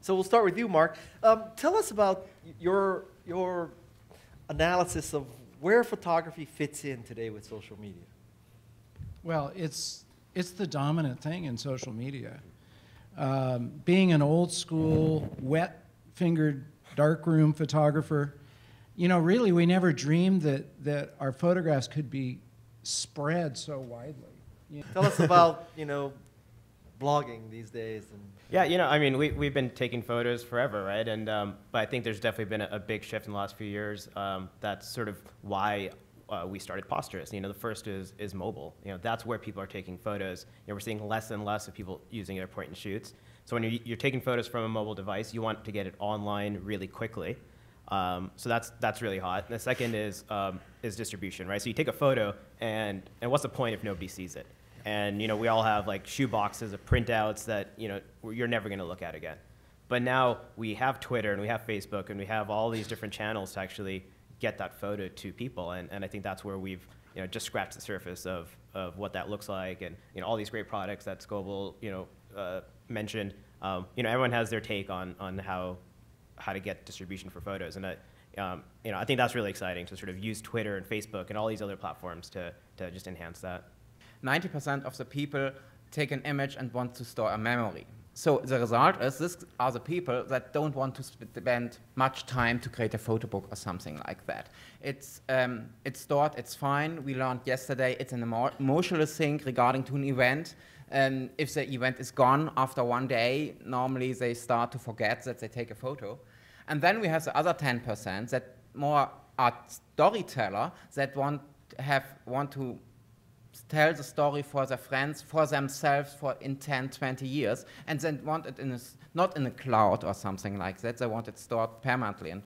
So we'll start with you, Mark. Tell us about your analysis of where photography fits in today with social media. Well, it's the dominant thing in social media. Being an old school, wet-fingered, darkroom photographer, you know, really we never dreamed that our photographs could be spread so widely. You know? Tell us about, you know, blogging these days. And yeah, you know, I mean, we've been taking photos forever, right? And but I think there's definitely been a big shift in the last few years. That's sort of why we started Posterous. You know, the first is mobile. You know, that's where people are taking photos. You know, we're seeing less and less of people using their point and shoots. So when you're taking photos from a mobile device, you want to get it online really quickly. So that's really hot. And the second is distribution, right? So you take a photo, and what's the point if nobody sees it? And you know, we all have like shoe boxes of printouts that you know you're never going to look at again. But now we have Twitter and we have Facebook and we have all these different channels to actually get that photo to people. And I think that's where we've just scratched the surface of what that looks like, and you know all these great products that Scoble mentioned. You know, everyone has their take on how to get distribution for photos, and I think that's really exciting to sort of use Twitter and Facebook and all these other platforms to just enhance that. 90% of the people take an image and want to store a memory. So the result is these are the people that don't want to spend much time to create a photo book or something like that. It's stored, it's fine. We learned yesterday it's an emotional thing regarding to an event. If the event is gone after one day, normally they start to forget that they take a photo. And then we have the other 10% that more are storyteller that want to tell the story for their friends, for themselves, in 10, 20 years, and then want it not in a cloud or something like that. They want it stored permanently.